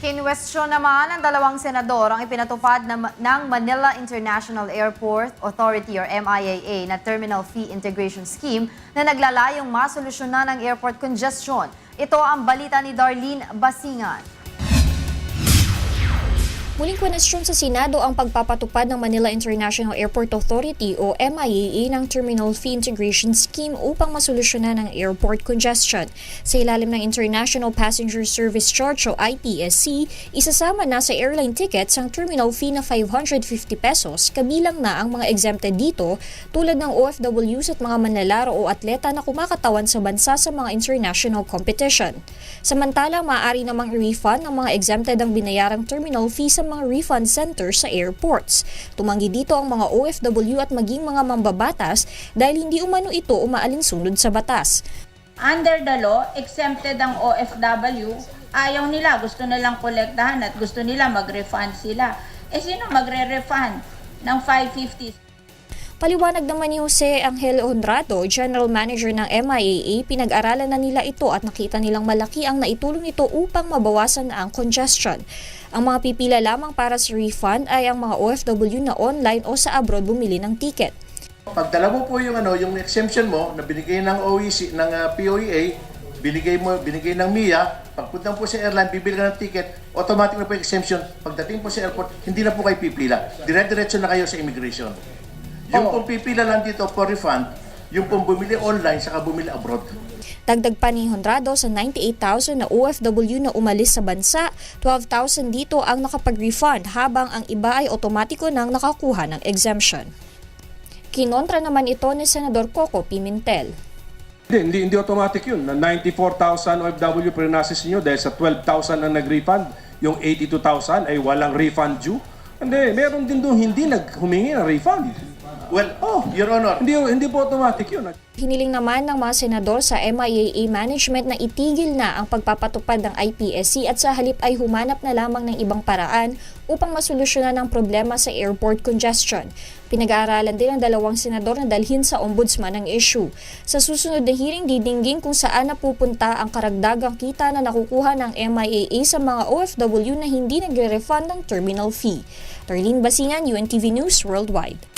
Kinwestiyon naman ng dalawang senador ang ipinatupad ng Manila International Airport Authority or MIAA na Terminal Fee Integration Scheme na naglalayong masolusyonan ang airport congestion. Ito ang balita ni Darlene Basingan. Muling kwenestyon sa Senado ang pagpapatupad ng Manila International Airport Authority o MIAA ng Terminal Fee Integration Scheme upang masolusyonan ang airport congestion. Sa ilalim ng International Passenger Service Charge o IPSC, isasama na sa airline tickets ang terminal fee na 550 pesos, kabilang na ang mga exempted dito tulad ng OFWs at mga manlalaro o atleta na kumakatawan sa bansa sa mga international competition. Samantalang maaari namang i-refund ng mga exempted ang binayarang terminal fee sa mga refund centers sa airports. Tumanggi dito ang mga OFW at maging mga mambabatas dahil hindi umano ito umaalinsunod sa batas. Under the law, exempted ang OFW, ayaw nila, gusto nilang kolektahan at gusto nila mag-refund sila. Sino magre-refund ng 550? Paliwanag naman ni Jose Angel Honrado, General Manager ng MIAA, pinag-aralan na nila ito at nakita nilang malaki ang naitulong nito upang mabawasan na ang congestion. Ang mga pipila lamang para sa refund ay ang mga OFW na online o sa abroad bumili ng ticket. Pagdala mo po yung exemption mo na binigay ng OEC ng POEA, binigay ng MIA, pagpunta po sa airline, bibili ka ng ticket, automatic na po yung exemption. Pagdating po sa airport, hindi na po kayo pipila. Dire-diretso na kayo sa immigration. Yung pong pipila lang dito for refund, yung pong bumili online saka bumili abroad. Dagdag pa ni Honrado sa 98,000 na OFW na umalis sa bansa, 12,000 dito ang nakapag-refund habang ang iba ay otomatiko nang nakakuha ng exemption. Kinontra naman ito ni Senador Coco Pimentel. Hindi automatic yun. Na 94,000 OFW pre-nasis nyo dahil sa 12,000 na nag-refund, yung 82,000 ay walang refund due. Hindi, meron din doon hindi naghumingi ng refund. Well, Your Honor, Hindi po automatic yun. Hiniling naman ng mga senador sa MIAA management na itigil na ang pagpapatupad ng IPSC at sa halip ay humanap na lamang ng ibang paraan upang masolusyonan ang problema sa airport congestion. Pinag-aaralan din ng dalawang senador na dalhin sa ombudsman ang issue. Sa susunod na hearing, didinggin kung saan napupunta ang karagdagang kita na nakukuha ng MIAA sa mga OFW na hindi nagre-refund ng terminal fee. Darlene Basingan, UNTV News Worldwide.